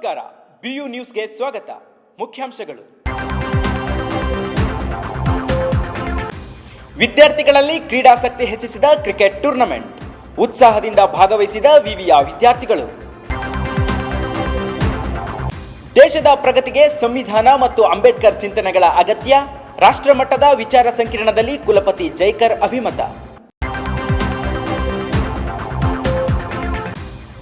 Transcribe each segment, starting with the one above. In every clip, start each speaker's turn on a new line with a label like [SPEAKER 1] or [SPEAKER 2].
[SPEAKER 1] ನಮಸ್ಕಾರ, BU ನ್ಯೂಸ್ಗೆ ಸ್ವಾಗತ. ಮುಖ್ಯಾಂಶಗಳು: ವಿದ್ಯಾರ್ಥಿಗಳಲ್ಲಿ ಕ್ರೀಡಾಸಕ್ತಿ ಹೆಚ್ಚಿಸಿದ ಕ್ರಿಕೆಟ್ ಟೂರ್ನಮೆಂಟ್, ಉತ್ಸಾಹದಿಂದ ಭಾಗವಹಿಸಿದ ವಿವಿಯ ವಿದ್ಯಾರ್ಥಿಗಳು. ದೇಶದ ಪ್ರಗತಿಗೆ ಸಂವಿಧಾನ ಮತ್ತು ಅಂಬೇಡ್ಕರ್ ಚಿಂತನೆಗಳ ಅಗತ್ಯ, ರಾಷ್ಟ್ರಮಟ್ಟದ ವಿಚಾರ ಸಂಕಿರಣದಲ್ಲಿ ಕುಲಪತಿ ಜೈಕರ್ ಅಭಿಮತ.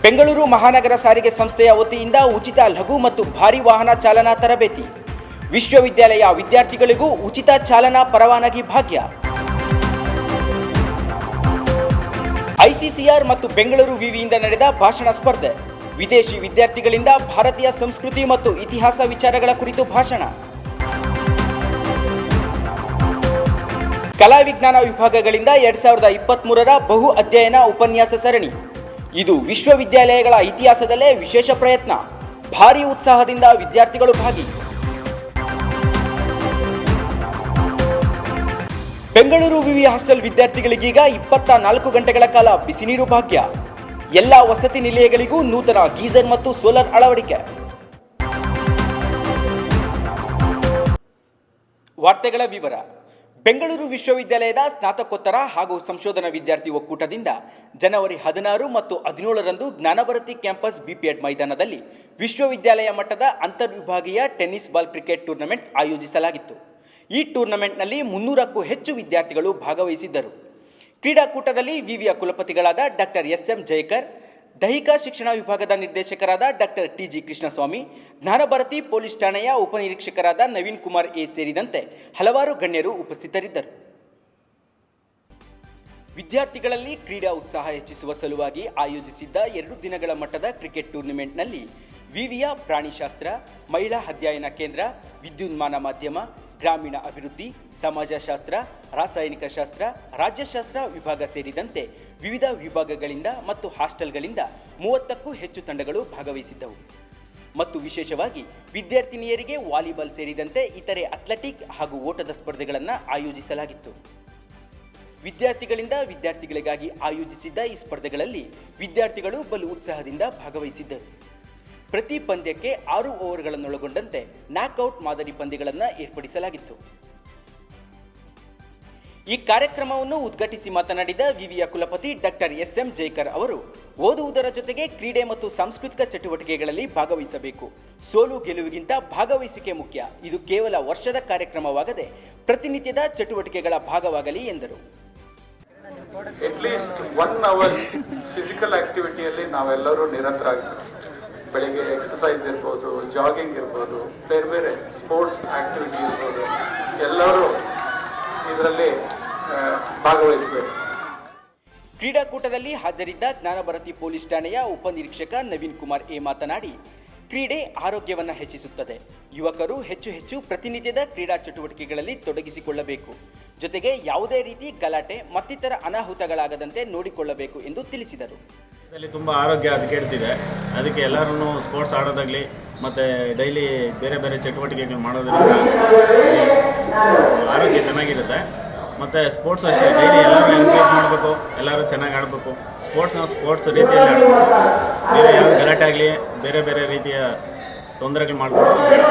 [SPEAKER 1] ಬೆಂಗಳೂರು ಮಹಾನಗರ ಸಾರಿಗೆ ಸಂಸ್ಥೆಯ ವತಿಯಿಂದ ಉಚಿತ ಲಘು ಮತ್ತು ಭಾರಿ ವಾಹನ ಚಾಲನಾ ತರಬೇತಿ, ವಿಶ್ವವಿದ್ಯಾಲಯ ವಿದ್ಯಾರ್ಥಿಗಳಿಗೂ ಉಚಿತ ಚಾಲನಾ ಪರವಾನಗಿ ಭಾಗ್ಯ. ಐಸಿಸಿಆರ್ ಮತ್ತು ಬೆಂಗಳೂರು ವಿವಿಯಿಂದ ನಡೆದ ಭಾಷಣ ಸ್ಪರ್ಧೆ, ವಿದೇಶಿ ವಿದ್ಯಾರ್ಥಿಗಳಿಂದ ಭಾರತೀಯ ಸಂಸ್ಕೃತಿ ಮತ್ತು ಇತಿಹಾಸ ವಿಚಾರಗಳ ಕುರಿತು ಭಾಷಣ. ಕಲಾ ವಿಜ್ಞಾನ ವಿಭಾಗಗಳಿಂದ 2023ರ ಬಹು ಅಧ್ಯಯನ ಉಪನ್ಯಾಸ ಸರಣಿ. ಇದು ವಿಶ್ವವಿದ್ಯಾಲಯಗಳ ಇತಿಹಾಸದಲ್ಲೇ ವಿಶೇಷ ಪ್ರಯತ್ನ, ಭಾರೀ ಉತ್ಸಾಹದಿಂದ ವಿದ್ಯಾರ್ಥಿಗಳು ಭಾಗಿ. ಬೆಂಗಳೂರು ವಿವಿ ಹಾಸ್ಟೆಲ್ ವಿದ್ಯಾರ್ಥಿಗಳಿಗೀಗ 24 ಗಂಟೆಗಳ ಕಾಲ ಬಿಸಿ ನೀರು ಭಾಗ್ಯ. ಎಲ್ಲ ವಸತಿ ನಿಲಯಗಳಿಗೂ ನೂತನ ಗೀಸರ್ ಮತ್ತು ಸೋಲಾರ್ ಅಳವಡಿಕೆ. ವಾರ್ತೆಗಳ ವಿವರ. ಬೆಂಗಳೂರು ವಿಶ್ವವಿದ್ಯಾಲಯದ ಸ್ನಾತಕೋತ್ತರ ಹಾಗೂ ಸಂಶೋಧನಾ ವಿದ್ಯಾರ್ಥಿ ಒಕ್ಕೂಟದಿಂದ ಜನವರಿ 16 ಮತ್ತು 17ರಂದು ಜ್ಞಾನಭಾರತಿ ಕ್ಯಾಂಪಸ್ ಬಿಪಿಎಡ್ ಮೈದಾನದಲ್ಲಿ ವಿಶ್ವವಿದ್ಯಾಲಯ ಮಟ್ಟದ ಅಂತರ್ವಿಭಾಗೀಯ ಟೆನ್ನಿಸ್ ಬಾಲ್ ಕ್ರಿಕೆಟ್ ಟೂರ್ನಮೆಂಟ್ ಆಯೋಜಿಸಲಾಗಿತ್ತು. ಈ ಟೂರ್ನಮೆಂಟ್ನಲ್ಲಿ 300ಕ್ಕೂ ಹೆಚ್ಚು ವಿದ್ಯಾರ್ಥಿಗಳು ಭಾಗವಹಿಸಿದ್ದರು. ಕ್ರೀಡಾಕೂಟದಲ್ಲಿ ವಿವಿಯ ಕುಲಪತಿಗಳಾದ ಡಾಕ್ಟರ್ SM ಜೈಕರ್, ದೈಹಿಕ ಶಿಕ್ಷಣ ವಿಭಾಗದ ನಿರ್ದೇಶಕರಾದ doctor TG Krishnaswamy, Jnanabharathi police ಠಾಣೆಯ ಉಪನಿರೀಕ್ಷಕರಾದ ನವೀನ್ ಕುಮಾರ್ A ಸೇರಿದಂತೆ ಹಲವಾರು ಗಣ್ಯರು ಉಪಸ್ಥಿತರಿದ್ದರು. ವಿದ್ಯಾರ್ಥಿಗಳಲ್ಲಿ ಕ್ರೀಡಾ ಉತ್ಸಾಹ ಹೆಚ್ಚಿಸುವ ಸಲುವಾಗಿ ಆಯೋಜಿಸಿದ್ದ 2 ದಿನಗಳ ಮಟ್ಟದ ಕ್ರಿಕೆಟ್ ಟೂರ್ನಿಮೆಂಟ್ನಲ್ಲಿ ವಿವಿಯ ಪ್ರಾಣಿಶಾಸ್ತ್ರ, ಮಹಿಳಾ ಅಧ್ಯಯನ ಕೇಂದ್ರ, ವಿದ್ಯುನ್ಮಾನ ಮಾಧ್ಯಮ, ಗ್ರಾಮೀಣ ಅಭಿವೃದ್ಧಿ, ಸಮಾಜಶಾಸ್ತ್ರ, ರಾಸಾಯನಿಕ ಶಾಸ್ತ್ರ, ರಾಜ್ಯಶಾಸ್ತ್ರ ವಿಭಾಗ ಸೇರಿದಂತೆ ವಿವಿಧ ವಿಭಾಗಗಳಿಂದ ಮತ್ತು ಹಾಸ್ಟೆಲ್ಗಳಿಂದ 30ಕ್ಕೂ ಹೆಚ್ಚು ತಂಡಗಳು ಭಾಗವಹಿಸಿದ್ದವು. ಮತ್ತು ವಿಶೇಷವಾಗಿ ವಿದ್ಯಾರ್ಥಿನಿಯರಿಗೆ ವಾಲಿಬಾಲ್ ಸೇರಿದಂತೆ ಇತರೆ ಅಥ್ಲೆಟಿಕ್ ಹಾಗೂ ಓಟದ ಸ್ಪರ್ಧೆಗಳನ್ನು ಆಯೋಜಿಸಲಾಗಿತ್ತು. ವಿದ್ಯಾರ್ಥಿಗಳಿಂದ ವಿದ್ಯಾರ್ಥಿಗಳಿಗಾಗಿ ಆಯೋಜಿಸಿದ್ದ ಈ ಸ್ಪರ್ಧೆಗಳಲ್ಲಿ ವಿದ್ಯಾರ್ಥಿಗಳು ಬಲು ಉತ್ಸಾಹದಿಂದ ಭಾಗವಹಿಸಿದ್ದರು. ಪ್ರತಿ ಪಂದ್ಯಕ್ಕೆ 6 ಓವರ್ಗಳನ್ನೊಳಗೊಂಡಂತೆ ನಾಕ್ಔಟ್ ಮಾದರಿ ಪಂದ್ಯಗಳನ್ನು ಏರ್ಪಡಿಸಲಾಗಿತ್ತು. ಈ ಕಾರ್ಯಕ್ರಮವನ್ನು ಉದ್ಘಾಟಿಸಿ ಮಾತನಾಡಿದ ವಿವಿಯ ಕುಲಪತಿ ಡಾಕ್ಟರ್ SM ಜೈಕರ್ ಅವರು, ಓದುವುದರ ಜೊತೆಗೆ ಕ್ರೀಡೆ ಮತ್ತು ಸಾಂಸ್ಕೃತಿಕ ಚಟುವಟಿಕೆಗಳಲ್ಲಿ ಭಾಗವಹಿಸಬೇಕು. ಸೋಲು ಗೆಲುವಿಗಿಂತ ಭಾಗವಹಿಸುವಿಕೆ ಮುಖ್ಯ. ಇದು ಕೇವಲ ವರ್ಷದ ಕಾರ್ಯಕ್ರಮವಾಗದೆ ಪ್ರತಿನಿತ್ಯದ ಚಟುವಟಿಕೆಗಳ ಭಾಗವಾಗಲಿ ಎಂದರು.
[SPEAKER 2] ಅಟ್ಲೀಸ್ಟ್ 1 ಅವರ್ ಫಿಸಿಕಲ್ ಆಕ್ಟಿವಿಟಿಯಲ್ಲಿ ನಾವೆಲ್ಲರೂ ನಿರತರಾಗ್ತೀವಿ. ಬೆಳಿಗ್ಗೆ ಎಕ್ಸಸೈಸ್ ಇರ್ಬೋದು, ಜಾಗಿಂಗ್ ಇರ್ಬೋದು, ಬೇರೆ ಬೇರೆ ಸ್ಪೋರ್ಟ್ಸ್ ಆಕ್ಟಿವಿಟಿ ಇರ್ಬೋದು, ಎಲ್ಲರೂ ಇದರಲ್ಲಿ ಭಾಗವಹಿಸಬೇಕು.
[SPEAKER 1] ಕ್ರೀಡಾಕೂಟದಲ್ಲಿ ಹಾಜರಿದ್ದ ಜ್ಞಾನಭಾರತಿ ಪೊಲೀಸ್ ಠಾಣೆಯ ಉಪನಿರೀಕ್ಷಕ ನವೀನ್ ಕುಮಾರ್ A ಮಾತನಾಡಿ, ಕ್ರೀಡೆ ಆರೋಗ್ಯವನ್ನು ಹೆಚ್ಚಿಸುತ್ತದೆ. ಯುವಕರು ಹೆಚ್ಚು ಪ್ರತಿನಿತ್ಯದ ಕ್ರೀಡಾ ಚಟುವಟಿಕೆಗಳಲ್ಲಿ ತೊಡಗಿಸಿಕೊಳ್ಳಬೇಕು. ಜೊತೆಗೆ ಯಾವುದೇ ರೀತಿ ಗಲಾಟೆ ಮತ್ತಿತರ ಅನಾಹುತಗಳಾಗದಂತೆ ನೋಡಿಕೊಳ್ಳಬೇಕು ಎಂದು ತಿಳಿಸಿದರು.
[SPEAKER 3] ಇದರಲ್ಲಿ ತುಂಬ ಆರೋಗ್ಯ ಹದಗೆಡ್ತಿದೆ. ಅದಕ್ಕೆ ಎಲ್ಲರೂ ಸ್ಪೋರ್ಟ್ಸ್ ಆಡೋದಾಗಲಿ ಮತ್ತು ಡೈಲಿ ಬೇರೆ ಬೇರೆ ಚಟುವಟಿಕೆಗಳು ಮಾಡೋದ್ರಿಂದ ಆರೋಗ್ಯ ಚೆನ್ನಾಗಿರುತ್ತೆ. ಮತ್ತು ಸ್ಪೋರ್ಟ್ಸ್ ಅಷ್ಟೇ, ಡೈಲಿ ಎಲ್ಲರೂ ಎನ್ಕರೇಜ್ ಮಾಡಬೇಕು, ಎಲ್ಲರೂ ಚೆನ್ನಾಗಿ ಆಡಬೇಕು. ಸ್ಪೋರ್ಟ್ಸ್ ರೀತಿಯಲ್ಲಿ ಆಡಬೇಕು. ಬೇರೆ ಯಾವುದೇ ಗಲಾಟೆ ಆಗಲಿ ಬೇರೆ ಬೇರೆ ರೀತಿಯ ತೊಂದರೆಗಳು ಮಾಡ್ಕೊಳ್ಳೋದು ಬೇಡ.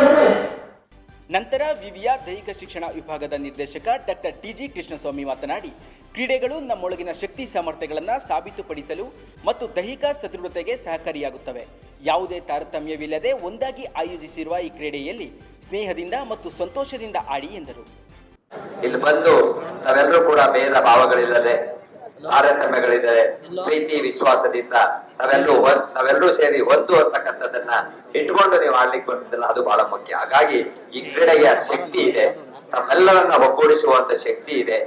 [SPEAKER 1] ನಂತರ ವಿವಿಯ ದೈಹಿಕ ಶಿಕ್ಷಣ ವಿಭಾಗದ ನಿರ್ದೇಶಕ ಡಾಕ್ಟರ್ TG ಕೃಷ್ಣಸ್ವಾಮಿ ಮಾತನಾಡಿ, ಕ್ರೀಡೆಗಳು ನಮ್ಮೊಳಗಿನ ಶಕ್ತಿ ಸಾಮರ್ಥ್ಯಗಳನ್ನು ಸಾಬೀತುಪಡಿಸಲು ಮತ್ತು ದೈಹಿಕ ಸದೃಢತೆಗೆ ಸಹಕಾರಿಯಾಗುತ್ತವೆ. ಯಾವುದೇ ತಾರತಮ್ಯವಿಲ್ಲದೆ ಒಂದಾಗಿ ಆಯೋಜಿಸಿರುವ ಈ ಕ್ರೀಡೆಯಲ್ಲಿ ಸ್ನೇಹದಿಂದ ಮತ್ತು ಸಂತೋಷದಿಂದ ಆಡಿ ಎಂದರು.
[SPEAKER 4] ಇಲ್ಲಿ ಬಂದು ನಾವೆಲ್ಲರೂ ಕೂಡ ಭೇದ ಭಾವಗಳಿಲ್ಲದೆ, ತಾರತಮ್ಯಗಳಿಲ್ಲದೆ, ಪ್ರೀತಿ ವಿಶ್ವಾಸದಿಂದ ನಾವೆಲ್ಲರೂ ಸೇರಿ ಒಂದು ಅಂತಕ್ಕಂಥದ್ದನ್ನ ಇಟ್ಕೊಂಡು ನೀವು ಆಡ್ಲಿಕ್ಕೆ ಬಂದಿದ್ದಲ್ಲ, ಅದು ಬಹಳ ಮುಖ್ಯ. ಹಾಗಾಗಿ ಈ ಕ್ರೀಡೆಗೆ ಶಕ್ತಿ ಇದೆ, ನಮ್ಮೆಲ್ಲರನ್ನ ಒಗ್ಗೂಡಿಸುವಂತ ಶಕ್ತಿ ಇದೆ.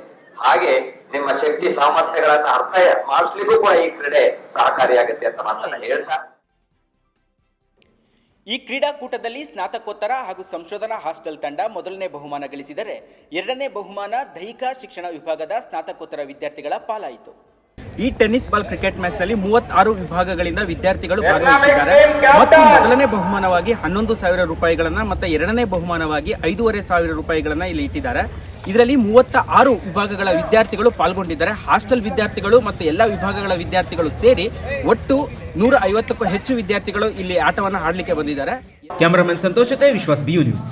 [SPEAKER 4] ಹಾಗೆ ನಿಮ್ಮ ಶಕ್ತಿ ಸಾಮರ್ಥ್ಯಗಳನ್ನ ಅರ್ಥ ಮಾಡಿಸ್ಲಿಕ್ಕೂ ಕೂಡ ಈ ಕ್ರೀಡೆ ಸಹಕಾರಿಯಾಗುತ್ತೆ ಅಂತ ಮಾತನ್ನ ಹೇಳ್ತಾ,
[SPEAKER 1] ಈ ಕ್ರೀಡಾಕೂಟದಲ್ಲಿ ಸ್ನಾತಕೋತ್ತರ ಹಾಗೂ ಸಂಶೋಧನಾ ಹಾಸ್ಟೆಲ್ ತಂಡ ಮೊದಲನೇ ಬಹುಮಾನ ಗಳಿಸಿದರೆ, 2ನೇ ಬಹುಮಾನ ದೈಹಿಕ ಶಿಕ್ಷಣ ವಿಭಾಗದ ಸ್ನಾತಕೋತ್ತರ ವಿದ್ಯಾರ್ಥಿಗಳ ಪಾಲಾಯಿತು. ಈ ಟೆನ್ನಿಸ್ ಬಾಲ್ ಕ್ರಿಕೆಟ್ ಮ್ಯಾಚ್ನಲ್ಲಿ 36 ವಿಭಾಗಗಳಿಂದ ವಿದ್ಯಾರ್ಥಿಗಳು ಭಾಗವಹಿಸಿದ್ದಾರೆ ಮತ್ತು ಮೊದಲನೇ ಬಹುಮಾನವಾಗಿ 11,000 ರೂಪಾಯಿಗಳನ್ನು ಮತ್ತು ಎರಡನೇ ಬಹುಮಾನವಾಗಿ 5,500 ರೂಪಾಯಿಗಳನ್ನು ಇಲ್ಲಿ ಇಟ್ಟಿದ್ದಾರೆ. ಇದರಲ್ಲಿ 36 ವಿಭಾಗಗಳ ವಿದ್ಯಾರ್ಥಿಗಳು ಪಾಲ್ಗೊಂಡಿದ್ದಾರೆ. ಹಾಸ್ಟೆಲ್ ವಿದ್ಯಾರ್ಥಿಗಳು ಮತ್ತು ಎಲ್ಲ ವಿಭಾಗಗಳ ವಿದ್ಯಾರ್ಥಿಗಳು ಸೇರಿ ಒಟ್ಟು 150ಕ್ಕೂ ಹೆಚ್ಚು ವಿದ್ಯಾರ್ಥಿಗಳು ಇಲ್ಲಿ ಆಟವನ್ನು ಆಡಲಿಕ್ಕೆ ಬಂದಿದ್ದಾರೆ.
[SPEAKER 5] ಕ್ಯಾಮರಾಮನ್ ಸಂತೋಷ್ ಜೊತೆ ವಿಶ್ವಾಸ್ BU ನ್ಯೂಸ್.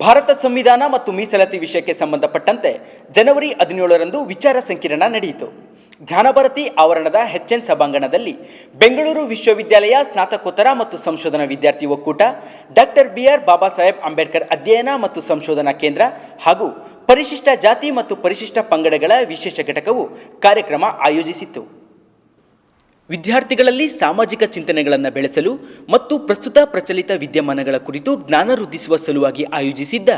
[SPEAKER 1] ಭಾರತ ಸಂವಿಧಾನ ಮತ್ತು ಮೀಸಲಾತಿ ವಿಷಯಕ್ಕೆ ಸಂಬಂಧಪಟ್ಟಂತೆ ಜನವರಿ 17ರಂದು ವಿಚಾರ ಸಂಕಿರಣ ನಡೆಯಿತು. ಜ್ಞಾನಭಾರತಿ ಆವರಣದ HN ಸಭಾಂಗಣದಲ್ಲಿ ಬೆಂಗಳೂರು ವಿಶ್ವವಿದ್ಯಾಲಯ ಸ್ನಾತಕೋತ್ತರ ಮತ್ತು ಸಂಶೋಧನಾ ವಿದ್ಯಾರ್ಥಿ ಒಕ್ಕೂಟ, ಡಾಕ್ಟರ್ BR ಬಾಬಾ ಸಾಹೇಬ್ ಅಂಬೇಡ್ಕರ್ ಅಧ್ಯಯನ ಮತ್ತು ಸಂಶೋಧನಾ ಕೇಂದ್ರ ಹಾಗೂ ಪರಿಶಿಷ್ಟ ಜಾತಿ ಮತ್ತು ಪರಿಶಿಷ್ಟ ಪಂಗಡಗಳ ವಿಶೇಷ ಘಟಕವು ಕಾರ್ಯಕ್ರಮ ಆಯೋಜಿಸಿತ್ತು. ವಿದ್ಯಾರ್ಥಿಗಳಲ್ಲಿ ಸಾಮಾಜಿಕ ಚಿಂತನೆಗಳನ್ನು ಬೆಳೆಸಲು ಮತ್ತು ಪ್ರಸ್ತುತ ಪ್ರಚಲಿತ ವಿದ್ಯಮಾನಗಳ ಕುರಿತು ಜ್ಞಾನ ವೃದ್ಧಿಸುವ ಸಲುವಾಗಿ ಆಯೋಜಿಸಿದ್ದ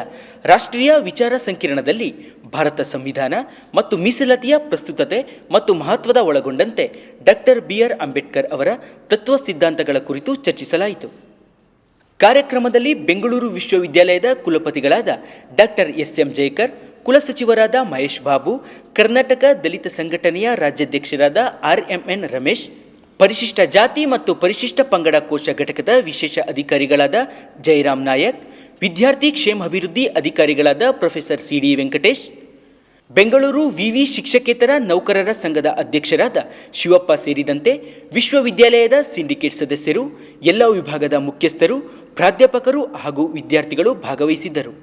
[SPEAKER 1] ರಾಷ್ಟ್ರೀಯ ವಿಚಾರ ಸಂಕಿರಣದಲ್ಲಿ ಭಾರತ ಸಂವಿಧಾನ ಮತ್ತು ಮೀಸಲಾತಿಯ ಪ್ರಸ್ತುತತೆ ಮತ್ತು ಮಹತ್ವದ ಒಳಗೊಂಡಂತೆ ಡಾಕ್ಟರ್ BR ಅಂಬೇಡ್ಕರ್ ಅವರ ತತ್ವ ಸಿದ್ಧಾಂತಗಳ ಕುರಿತು ಚರ್ಚಿಸಲಾಯಿತು. ಕಾರ್ಯಕ್ರಮದಲ್ಲಿ ಬೆಂಗಳೂರು ವಿಶ್ವವಿದ್ಯಾಲಯದ ಕುಲಪತಿಗಳಾದ ಡಾಕ್ಟರ್ SM ಜಯಕರ್, ಕುಲಸಚಿವರಾದ ಮಹೇಶ್ ಬಾಬು, ಕರ್ನಾಟಕ ದಲಿತ ಸಂಘಟನೆಯ ರಾಜ್ಯಾಧ್ಯಕ್ಷರಾದ RMN ರಮೇಶ್, ಪರಿಶಿಷ್ಟ ಜಾತಿ ಮತ್ತು ಪರಿಶಿಷ್ಟ ಪಂಗಡ ಕೋಶ ಘಟಕದ ವಿಶೇಷ ಅಧಿಕಾರಿಗಳಾದ ಜಯರಾಮ್ ನಾಯಕ್, ವಿದ್ಯಾರ್ಥಿ ಕ್ಷೇಮಾಭಿವೃದ್ಧಿ ಅಧಿಕಾರಿಗಳಾದ ಪ್ರೊಫೆಸರ್ CD ವೆಂಕಟೇಶ್, ಬೆಂಗಳೂರು ವಿವಿ ಶಿಕ್ಷಕೇತರ ನೌಕರರ ಸಂಘದ ಅಧ್ಯಕ್ಷರಾದ ಶಿವಪ್ಪ ಸೇರಿದಂತೆ ವಿಶ್ವವಿದ್ಯಾಲಯದ ಸಿಂಡಿಕೇಟ್ ಸದಸ್ಯರು, ಎಲ್ಲ ವಿಭಾಗದ ಮುಖ್ಯಸ್ಥರು, ಪ್ರಾಧ್ಯಾಪಕರು ಹಾಗೂ ವಿದ್ಯಾರ್ಥಿಗಳು ಭಾಗವಹಿಸಿದ್ದರು.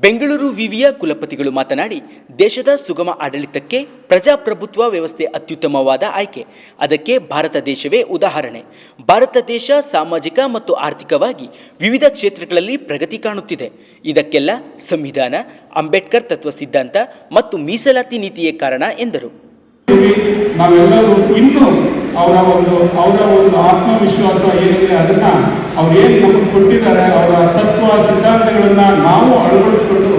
[SPEAKER 1] ಬೆಂಗಳೂರು ವಿವಿಯ ಕುಲಪತಿಗಳು ಮಾತನಾಡಿ, ದೇಶದ ಸುಗಮ ಆಡಳಿತಕ್ಕೆ ಪ್ರಜಾಪ್ರಭುತ್ವ ವ್ಯವಸ್ಥೆ ಅತ್ಯುತ್ತಮವಾದ ಆಯ್ಕೆ. ಅದಕ್ಕೆ ಭಾರತ ದೇಶವೇ ಉದಾಹರಣೆ. ಭಾರತ ದೇಶ ಸಾಮಾಜಿಕ ಮತ್ತು ಆರ್ಥಿಕವಾಗಿ ವಿವಿಧ ಕ್ಷೇತ್ರಗಳಲ್ಲಿ ಪ್ರಗತಿ ಕಾಣುತ್ತಿದೆ. ಇದಕ್ಕೆಲ್ಲ ಸಂವಿಧಾನ, ಅಂಬೇಡ್ಕರ್ ತತ್ವ ಸಿದ್ಧಾಂತ ಮತ್ತು ಮೀಸಲಾತಿ ನೀತಿಯೇ ಕಾರಣ ಎಂದರು.
[SPEAKER 6] ನಾವೆಲ್ಲರೂ ಇನ್ನೂ ಅವರ ಒಂದು ಆತ್ಮವಿಶ್ವಾಸ ಏನಿದೆ ಅದನ್ನ ಅವ್ರು ಏನು ನಮಗೆ ಕೊಟ್ಟಿದ್ದಾರೆ, ಅವರ ತತ್ವ ಸಿದ್ಧಾಂತಗಳನ್ನ ನಾವು ಅಳವಡಿಸ್ಕೊಂಡು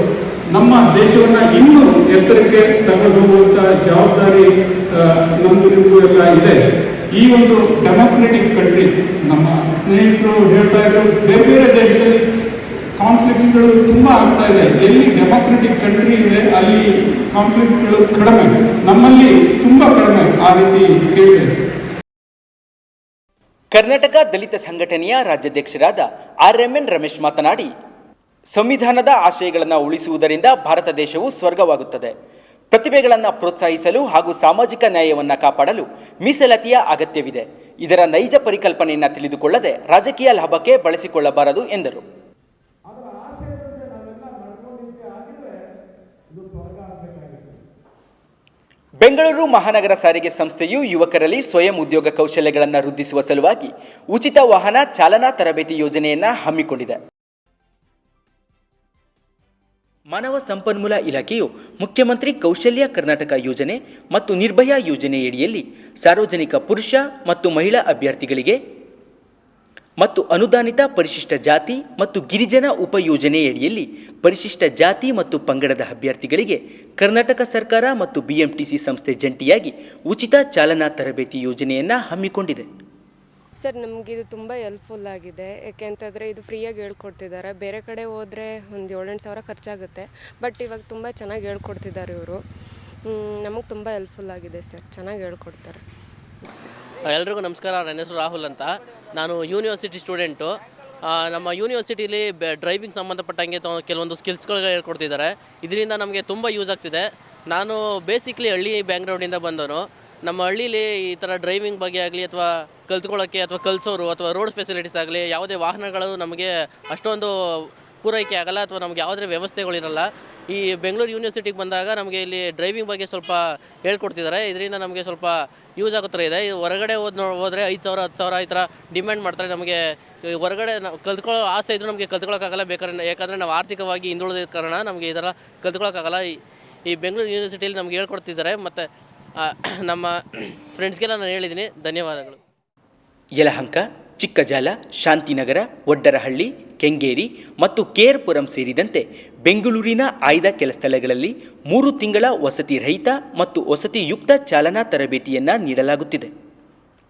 [SPEAKER 6] ನಮ್ಮ ದೇಶವನ್ನ ಇನ್ನೂ ಎತ್ತರಕ್ಕೆ ತಗೊಂಡು ಹೋಗುವಂತ ಜವಾಬ್ದಾರಿ ನಮಗೂ ಎಲ್ಲ ಇದೆ. ಈ ಒಂದು ಡೆಮೋಕ್ರೆಟಿಕ್ ಕಂಟ್ರಿ, ನಮ್ಮ ಸ್ನೇಹಿತರು ಹೇಳ್ತಾ ಇದ್ರು ಬೇರೆ ಬೇರೆ ದೇಶದಲ್ಲಿ ಕಾನ್ಫ್ಲಿಕ್ಟ್ಸ್ಗಳು ತುಂಬಾ ಆಗ್ತಾ ಇದೆ. ಎಲ್ಲಿ ಡೆಮೋಕ್ರೆಟಿಕ್ ಕಂಟ್ರಿ ಇದೆ ಅಲ್ಲಿ ಕಾನ್ಫ್ಲಿಕ್ಟ್ಗಳು ಕಡಿಮೆ, ನಮ್ಮಲ್ಲಿ ತುಂಬಾ ಕಡಿಮೆ ಆ ರೀತಿ ಕೇಳಿದೆ.
[SPEAKER 1] ಕರ್ನಾಟಕ ದಲಿತ ಸಂಘಟನೆಯ ರಾಜ್ಯಾಧ್ಯಕ್ಷರಾದ RMN ರಮೇಶ್ ಮಾತನಾಡಿ, ಸಂವಿಧಾನದ ಆಶಯಗಳನ್ನು ಉಳಿಸುವುದರಿಂದ ಭಾರತ ದೇಶವು ಸ್ವರ್ಗವಾಗುತ್ತದೆ. ಪ್ರತಿಭೆಗಳನ್ನು ಪ್ರೋತ್ಸಾಹಿಸಲು ಹಾಗೂ ಸಾಮಾಜಿಕ ನ್ಯಾಯವನ್ನು ಕಾಪಾಡಲು ಮೀಸಲಾತಿಯ ಅಗತ್ಯವಿದೆ. ಇದರ ನೈಜ ಪರಿಕಲ್ಪನೆಯನ್ನು ತಿಳಿದುಕೊಳ್ಳದೆ ರಾಜಕೀಯ ಲಾಭಕ್ಕೆ ಬಳಸಿಕೊಳ್ಳಬಾರದು ಎಂದರು. ಬೆಂಗಳೂರು ಮಹಾನಗರ ಸಾರಿಗೆ ಸಂಸ್ಥೆಯು ಯುವಕರಲ್ಲಿ ಸ್ವಯಂ ಉದ್ಯೋಗ ಕೌಶಲ್ಯಗಳನ್ನು ವೃದ್ಧಿಸುವ ಸಲುವಾಗಿ ಉಚಿತ ವಾಹನ ಚಾಲನಾ ತರಬೇತಿ ಯೋಜನೆಯನ್ನು ಹಮ್ಮಿಕೊಂಡಿದೆ. ಮಾನವ ಸಂಪನ್ಮೂಲ ಇಲಾಖೆಯು ಮುಖ್ಯಮಂತ್ರಿ ಕೌಶಲ್ಯ ಕರ್ನಾಟಕ ಯೋಜನೆ ಮತ್ತು ನಿರ್ಭಯ ಯೋಜನೆಯಡಿಯಲ್ಲಿ ಸಾರ್ವಜನಿಕ ಪುರುಷ ಮತ್ತು ಮಹಿಳಾ ಅಭ್ಯರ್ಥಿಗಳಿಗೆ ಮತ್ತು ಅನುದಾನಿತ ಪರಿಶಿಷ್ಟ ಜಾತಿ ಮತ್ತು ಗಿರಿಜನ ಉಪಯೋಜನೆಯಡಿಯಲ್ಲಿ ಪರಿಶಿಷ್ಟ ಜಾತಿ ಮತ್ತು ಪಂಗಡದ ಅಭ್ಯರ್ಥಿಗಳಿಗೆ ಕರ್ನಾಟಕ ಸರ್ಕಾರ ಮತ್ತು BMTC ಸಂಸ್ಥೆ ಜಂಟಿಯಾಗಿ ಉಚಿತ ಚಾಲನಾ ತರಬೇತಿ ಯೋಜನೆಯನ್ನು ಹಮ್ಮಿಕೊಂಡಿದೆ.
[SPEAKER 7] ಸರ್, ನಮಗಿದು ತುಂಬ ಹೆಲ್ಪ್ಫುಲ್ ಆಗಿದೆ. ಯಾಕೆಂತಂದರೆ ಇದು ಫ್ರೀಯಾಗಿ ಹೇಳ್ಕೊಡ್ತಿದ್ದಾರೆ. ಬೇರೆ ಕಡೆ ಹೋದರೆ ಒಂದು 7-8 ಸಾವಿರ ಖರ್ಚಾಗುತ್ತೆ. ಬಟ್ ಇವಾಗ ತುಂಬ ಚೆನ್ನಾಗಿ ಹೇಳ್ಕೊಡ್ತಿದ್ದಾರೆ ಇವರು. ನಮಗೆ ತುಂಬ ಹೆಲ್ಪ್ಫುಲ್ ಆಗಿದೆ ಸರ್, ಚೆನ್ನಾಗಿ ಹೇಳ್ಕೊಡ್ತಾರೆ.
[SPEAKER 8] ಎಲ್ರಿಗೂ ನಮಸ್ಕಾರ. ನನ್ನ ಹೆಸರು ರಾಹುಲ್ ಅಂತ. ನಾನು ಯೂನಿವರ್ಸಿಟಿ ಸ್ಟೂಡೆಂಟು. ನಮ್ಮ ಯೂನಿವರ್ಸಿಟಿಲಿ ಡ್ರೈವಿಂಗ್ ಸಂಬಂಧಪಟ್ಟಂಗೆ ಕೆಲವೊಂದು ಸ್ಕಿಲ್ಸ್ಗಳು ಹೇಳ್ಕೊಡ್ತಿದ್ದಾರೆ. ಇದರಿಂದ ನಮಗೆ ತುಂಬ ಯೂಸ್ ಆಗ್ತಿದೆ. ನಾನು ಬೇಸಿಕ್ಲಿ ಹಳ್ಳಿ ಬ್ಯಾಕ್ಗ್ರೌಂಡಿಂದ ಬಂದವನು. ನಮ್ಮ ಹಳ್ಳೀಲಿ ಈ ಥರ ಡ್ರೈವಿಂಗ್ ಬಗ್ಗೆ ಆಗಲಿ ಅಥವಾ ಕಲ್ತ್ಕೊಳ್ಳೋಕ್ಕೆ ಅಥವಾ ಕಲಿಸೋರು ಅಥವಾ ರೋಡ್ ಫೆಸಿಲಿಟೀಸ್ ಆಗಲಿ ಯಾವುದೇ ವಾಹನಗಳು ನಮಗೆ ಅಷ್ಟೊಂದು ಪೂರೈಕೆ ಆಗಲ್ಲ ಅಥವಾ ನಮಗೆ ಯಾವುದೇ ವ್ಯವಸ್ಥೆಗಳಿರಲ್ಲ. ಈ ಬೆಂಗಳೂರು ಯೂನಿವರ್ಸಿಟಿಗೆ ಬಂದಾಗ ನಮಗೆ ಇಲ್ಲಿ ಡ್ರೈವಿಂಗ್ ಬಗ್ಗೆ ಸ್ವಲ್ಪ ಹೇಳ್ಕೊಡ್ತಿದ್ದಾರೆ. ಇದರಿಂದ ನಮಗೆ ಸ್ವಲ್ಪ ಯೂಸ್ ಆಗೋ ಥರ ಇದೆ. ಹೊರಗಡೆ ಹೋದರೆ 5,000 10,000 ಈ ಥರ ಡಿಮ್ಯಾಂಡ್ ಮಾಡ್ತಾರೆ. ನಮಗೆ ಹೊರಗಡೆ ನಾವು ಕಲ್ತ್ಕೊಳ್ಳೋ ಆಸೆ ಇದ್ದರೂ ನಮಗೆ ಕಲ್ತ್ಕೊಳ್ಳೋಕ್ಕಾಗಲ್ಲ. ಯಾಕಂದರೆ ನಾವು ಆರ್ಥಿಕವಾಗಿ ಹಿಂದುಳಿದ ಕಾರಣ ನಮಗೆ ಈ ಥರ ಕಲ್ತ್ಕೊಳ್ಳೋಕ್ಕಾಗಲ್ಲ. ಈ ಬೆಂಗಳೂರು ಯೂನಿವರ್ಸಿಟಿಯಲ್ಲಿ ನಮ್ಗೆ ಹೇಳ್ಕೊಡ್ತಿದ್ದಾರೆ. ಮತ್ತು ನಮ್ಮ ಫ್ರೆಂಡ್ಸ್ಗೆಲ್ಲ ನಾನು ಹೇಳಿದ್ದೀನಿ. ಧನ್ಯವಾದಗಳು.
[SPEAKER 1] ಯಲಹಂಕ, ಚಿಕ್ಕಜಾಲ, ಶಾಂತಿನಗರ, ಒಡ್ಡರಹಳ್ಳಿ, ಕೆಂಗೇರಿ ಮತ್ತು KR ಪುರಂ ಸೇರಿದಂತೆ ಬೆಂಗಳೂರಿನ ಆಯ್ದ ಕೆಲ ಸ್ಥಳಗಳಲ್ಲಿ 3 ತಿಂಗಳ ವಸತಿ ರಹಿತ ಮತ್ತು ವಸತಿಯುಕ್ತ ಚಾಲನಾ ತರಬೇತಿಯನ್ನು ನೀಡಲಾಗುತ್ತಿದೆ.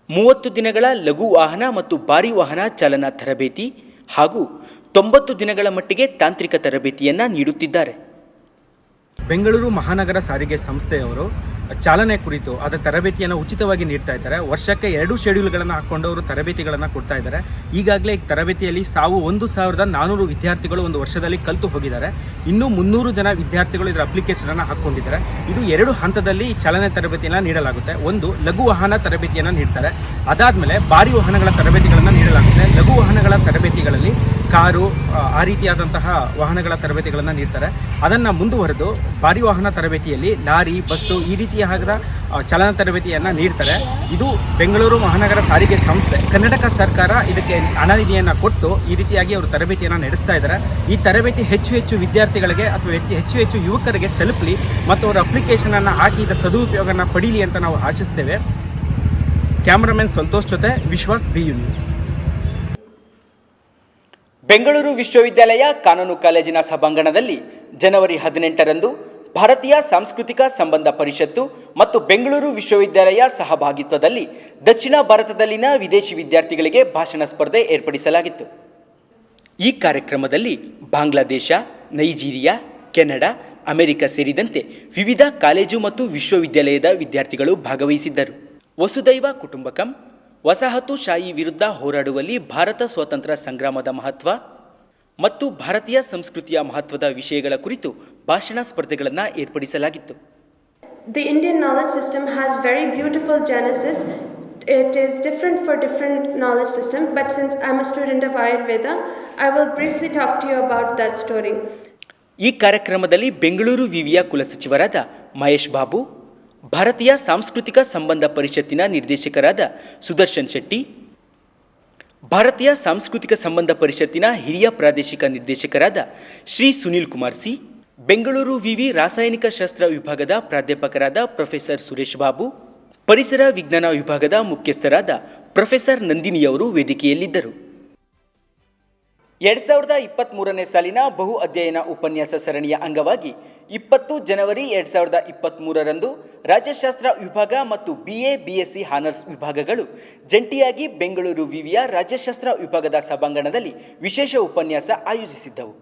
[SPEAKER 1] 30 ದಿನಗಳ ಲಘು ವಾಹನ ಮತ್ತು ಭಾರಿ ವಾಹನ ಚಾಲನಾ ತರಬೇತಿ ಹಾಗೂ 90 ದಿನಗಳ ಮಟ್ಟಿಗೆ ತಾಂತ್ರಿಕ ತರಬೇತಿಯನ್ನು ನೀಡುತ್ತಿದ್ದಾರೆ.
[SPEAKER 9] ಬೆಂಗಳೂರು ಮಹಾನಗರ ಸಾರಿಗೆ ಸಂಸ್ಥೆಯವರು ಚಾಲನೆ ಕುರಿತು ಅದರ ತರಬೇತಿಯನ್ನು ಉಚಿತವಾಗಿ ನೀಡ್ತಾ ಇದ್ದಾರೆ. ವರ್ಷಕ್ಕೆ 2 ಶೆಡ್ಯೂಲ್ಗಳನ್ನು ಹಾಕ್ಕೊಂಡು ಅವರು ತರಬೇತಿಗಳನ್ನು ಕೊಡ್ತಾ ಇದ್ದಾರೆ. ಈಗಾಗಲೇ ಈ ತರಬೇತಿಯಲ್ಲಿ 1400 ವಿದ್ಯಾರ್ಥಿಗಳು ಒಂದು ವರ್ಷದಲ್ಲಿ ಕಲಿತು ಹೋಗಿದ್ದಾರೆ. ಇನ್ನೂ 300 ಜನ ವಿದ್ಯಾರ್ಥಿಗಳು ಇದರ ಅಪ್ಲಿಕೇಶನನ್ನು ಹಾಕ್ಕೊಂಡಿದ್ದಾರೆ. ಇದು 2 ಹಂತದಲ್ಲಿ ಈ ಚಾಲನೆ ತರಬೇತಿಯನ್ನು ನೀಡಲಾಗುತ್ತೆ. ಒಂದು ಲಘು ವಾಹನ ತರಬೇತಿಯನ್ನು ನೀಡ್ತಾರೆ, ಅದಾದಮೇಲೆ ಭಾರಿ ವಾಹನಗಳ ತರಬೇತಿಗಳನ್ನು ನೀಡಲಾಗುತ್ತೆ. ಲಘು ವಾಹನಗಳ ತರಬೇತಿಗಳಲ್ಲಿ ಕಾರು ಆ ರೀತಿಯಾದಂತಹ ವಾಹನಗಳ ತರಬೇತಿಗಳನ್ನು ನೀಡ್ತಾರೆ. ಅದನ್ನು ಮುಂದುವರೆದು ಭಾರಿ ವಾಹನ ತರಬೇತಿಯಲ್ಲಿ ಲಾರಿ, ಬಸ್ಸು ಈ ರೀತಿಯಾದ ಚಾಲನಾ ತರಬೇತಿಯನ್ನು ನೀಡ್ತಾರೆ. ಇದು ಬೆಂಗಳೂರು ಮಹಾನಗರ ಸಾರಿಗೆ ಸಂಸ್ಥೆ, ಕರ್ನಾಟಕ ಸರ್ಕಾರ ಇದಕ್ಕೆ ಹಣನಿಧಿಯನ್ನು ಕೊಟ್ಟು ಈ ರೀತಿಯಾಗಿ ಅವರು ತರಬೇತಿಯನ್ನು ನಡೆಸ್ತಾ ಇದ್ದಾರೆ. ಈ ತರಬೇತಿ ಹೆಚ್ಚು ವಿದ್ಯಾರ್ಥಿಗಳಿಗೆ ಅಥವಾ ಹೆಚ್ಚು ಯುವಕರಿಗೆ ತಲುಪಲಿ ಮತ್ತು ಅವರ ಅಪ್ಲಿಕೇಶನನ್ನು ಹಾಕಿ ಇದರ ಸದುಪಯೋಗನ ಪಡೀಲಿ ಅಂತ ನಾವು ಆಶಿಸ್ತೇವೆ. ಕ್ಯಾಮ್ರಾಮನ್ ಸಂತೋಷ್ ಜೊತೆ ವಿಶ್ವಾಸ್, BU ನ್ಯೂಸ್.
[SPEAKER 1] ಬೆಂಗಳೂರು ವಿಶ್ವವಿದ್ಯಾಲಯ ಕಾನೂನು ಕಾಲೇಜಿನ ಸಭಾಂಗಣದಲ್ಲಿ ಜನವರಿ 18ರಂದು ಭಾರತೀಯ ಸಾಂಸ್ಕೃತಿಕ ಸಂಬಂಧ ಪರಿಷತ್ತು ಮತ್ತು ಬೆಂಗಳೂರು ವಿಶ್ವವಿದ್ಯಾಲಯ ಸಹಭಾಗಿತ್ವದಲ್ಲಿ ದಕ್ಷಿಣ ಭಾರತದಲ್ಲಿನ ವಿದೇಶಿ ವಿದ್ಯಾರ್ಥಿಗಳಿಗೆ ಭಾಷಣ ಸ್ಪರ್ಧೆ ಏರ್ಪಡಿಸಲಾಗಿತ್ತು. ಈ ಕಾರ್ಯಕ್ರಮದಲ್ಲಿ ಬಾಂಗ್ಲಾದೇಶ, ನೈಜೀರಿಯಾ, ಕೆನಡಾ, ಅಮೆರಿಕ ಸೇರಿದಂತೆ ವಿವಿಧ ಕಾಲೇಜು ಮತ್ತು ವಿಶ್ವವಿದ್ಯಾಲಯದ ವಿದ್ಯಾರ್ಥಿಗಳು ಭಾಗವಹಿಸಿದ್ದರು. ವಸುದೈವ ಕುಟುಂಬಕಂ, ವಸಾಹತುಶಾಹಿ ವಿರುದ್ಧ ಹೋರಾಡುವಲ್ಲಿ ಭಾರತ ಸ್ವಾತಂತ್ರ್ಯ ಸಂಗ್ರಾಮದ ಮಹತ್ವ ಮತ್ತು ಭಾರತೀಯ ಸಂಸ್ಕೃತಿಯ ಮಹತ್ವದ ವಿಷಯಗಳ ಕುರಿತು ಭಾಷಣ ಸ್ಪರ್ಧೆಗಳನ್ನು ಏರ್ಪಡಿಸಲಾಗಿತ್ತು.
[SPEAKER 10] The Indian knowledge system has very beautiful genesis. It is different for different knowledge system, but since I'm a student of Ayurveda, I will briefly talk to you about that story.
[SPEAKER 1] ಈ ಕಾರ್ಯಕ್ರಮದಲ್ಲಿ ಬೆಂಗಳೂರು ವಿವಿಯ ಕುಲಸಚಿವರಾದ ಮಹೇಶ್ ಬಾಬು, ಭಾರತೀಯ ಸಾಂಸ್ಕೃತಿಕ ಸಂಬಂಧ ಪರಿಷತ್ತಿನ ನಿರ್ದೇಶಕರಾದ ಸುದರ್ಶನ್ ಶೆಟ್ಟಿ, ಭಾರತೀಯ ಸಾಂಸ್ಕೃತಿಕ ಸಂಬಂಧ ಪರಿಷತ್ತಿನ ಹಿರಿಯ ಪ್ರಾದೇಶಿಕ ನಿರ್ದೇಶಕರಾದ ಶ್ರೀ ಸುನಿಲ್ ಕುಮಾರ್ ಸಿ, ಬೆಂಗಳೂರು ವಿವಿ ರಾಸಾಯನಿಕ ಶಾಸ್ತ್ರ ವಿಭಾಗದ ಪ್ರಾಧ್ಯಾಪಕರಾದ ಪ್ರೊಫೆಸರ್ ಸುರೇಶ್ ಬಾಬು, ಪರಿಸರ ವಿಜ್ಞಾನ ವಿಭಾಗದ ಮುಖ್ಯಸ್ಥರಾದ ಪ್ರೊಫೆಸರ್ ನಂದಿನಿಯವರು ವೇದಿಕೆಯಲ್ಲಿದ್ದರು. 2023ನೇ ಸಾಲಿನ ಬಹು ಅಧ್ಯಯನ ಉಪನ್ಯಾಸ ಸರಣಿಯ ಅಂಗವಾಗಿ 20 ಜನವರಿ 2023ರಂದು ರಾಜ್ಯಶಾಸ್ತ್ರ ವಿಭಾಗ ಮತ್ತು BA BSc ಹಾನರ್ಸ್ ವಿಭಾಗಗಳು ಜಂಟಿಯಾಗಿ ಬೆಂಗಳೂರು ವಿವಿಯ ರಾಜ್ಯಶಾಸ್ತ್ರ ವಿಭಾಗದ ಸಭಾಂಗಣದಲ್ಲಿ ವಿಶೇಷ ಉಪನ್ಯಾಸ ಆಯೋಜಿಸಿದ್ದವು.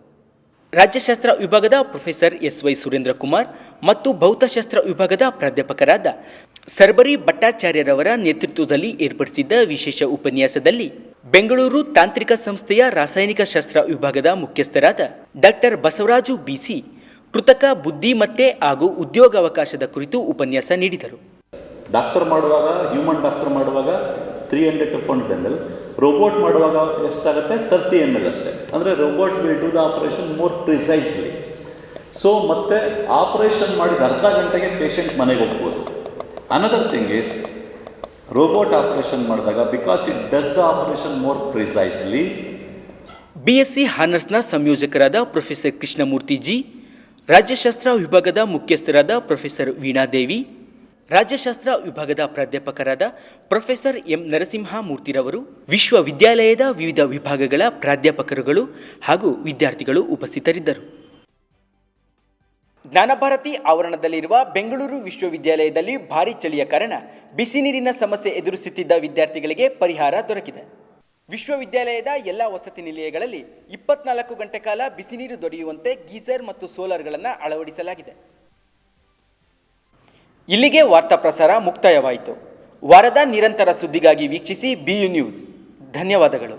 [SPEAKER 1] ರಾಜ್ಯಶಾಸ್ತ್ರ ವಿಭಾಗದ ಪ್ರೊಫೆಸರ್ SY ಸುರೇಂದ್ರ ಕುಮಾರ್ ಮತ್ತು ಭೌತಶಾಸ್ತ್ರ ವಿಭಾಗದ ಪ್ರಾಧ್ಯಾಪಕರಾದ ಸರ್ಬರಿ ಭಟ್ಟಾಚಾರ್ಯರವರ ನೇತೃತ್ವದಲ್ಲಿ ಏರ್ಪಡಿಸಿದ್ದ ವಿಶೇಷ ಉಪನ್ಯಾಸದಲ್ಲಿ ಬೆಂಗಳೂರು ತಾಂತ್ರಿಕ ಸಂಸ್ಥೆಯ ರಾಸಾಯನಿಕ ಶಾಸ್ತ್ರ ವಿಭಾಗದ ಮುಖ್ಯಸ್ಥರಾದ ಡಾಕ್ಟರ್ ಬಸವರಾಜು BC ಕೃತಕ ಬುದ್ಧಿಮತ್ತೆ ಹಾಗೂ ಉದ್ಯೋಗಾವಕಾಶದ ಕುರಿತು ಉಪನ್ಯಾಸ ನೀಡಿದರು.
[SPEAKER 11] ಡಾಕ್ಟರ್ ಮಾಡುವಾಗ, ಹ್ಯೂಮನ್ ಡಾಕ್ಟರ್ ಮಾಡುವಾಗ 300 to 400 ml, ರೋಬೋಟ್ ಮಾಡುವಾಗ ಎಷ್ಟಾಗುತ್ತೆ 30 ml ಅಷ್ಟೇ. ಅಂದರೆ robot will do the operation more precisely. So ಮತ್ತೆ ಆಪರೇಷನ್ ಮಾಡಿದ ಅರ್ಧ ಗಂಟೆಗೆ ಪೇಷಂಟ್ ಮನೆಗೆ ಹೋಗ್ಬೋದು. Another thing is robot operation ಮಾಡಿದಾಗ because it does the operation more precisely.
[SPEAKER 1] BSc ಹಾನರ್ಸ್ನ ಸಂಯೋಜಕರಾದ ಪ್ರೊಫೆಸರ್ ಕೃಷ್ಣಮೂರ್ತಿ ಜಿ, ರಾಜ್ಯಶಾಸ್ತ್ರ ವಿಭಾಗದ ಮುಖ್ಯಸ್ಥರಾದ ಪ್ರೊಫೆಸರ್ ವೀಣಾದೇವಿ, ರಾಜ್ಯಶಾಸ್ತ್ರ ವಿಭಾಗದ ಪ್ರಾಧ್ಯಾಪಕರಾದ ಪ್ರೊಫೆಸರ್ M ನರಸಿಂಹಮೂರ್ತಿರವರು, ವಿಶ್ವವಿದ್ಯಾಲಯದ ವಿವಿಧ ವಿಭಾಗಗಳ ಪ್ರಾಧ್ಯಾಪಕರುಗಳು ಹಾಗೂ ವಿದ್ಯಾರ್ಥಿಗಳು ಉಪಸ್ಥಿತರಿದ್ದರು. ಜ್ಞಾನಭಾರತಿ ಆವರಣದಲ್ಲಿರುವ ಬೆಂಗಳೂರು ವಿಶ್ವವಿದ್ಯಾಲಯದಲ್ಲಿ ಭಾರೀ ಚಳಿಯ ಕಾರಣ ಬಿಸಿ ನೀರಿನ ಸಮಸ್ಯೆ ಎದುರಿಸುತ್ತಿದ್ದ ವಿದ್ಯಾರ್ಥಿಗಳಿಗೆ ಪರಿಹಾರ ದೊರಕಿದೆ. ವಿಶ್ವವಿದ್ಯಾಲಯದ ಎಲ್ಲ ವಸತಿ ನಿಲಯಗಳಲ್ಲಿ 24 ಗಂಟೆ ಕಾಲ ಬಿಸಿ ನೀರು ದೊರೆಯುವಂತೆ ಗೀಸರ್ ಮತ್ತು ಸೋಲಾರ್ಗಳನ್ನು ಅಳವಡಿಸಲಾಗಿದೆ. ಇಲ್ಲಿಗೆ ವಾರ್ತಾ ಪ್ರಸಾರ ಮುಕ್ತಾಯವಾಯಿತು. ವಾರದ ನಿರಂತರ ಸುದ್ದಿಗಾಗಿ ವೀಕ್ಷಿಸಿ BU ನ್ಯೂಸ್. ಧನ್ಯವಾದಗಳು.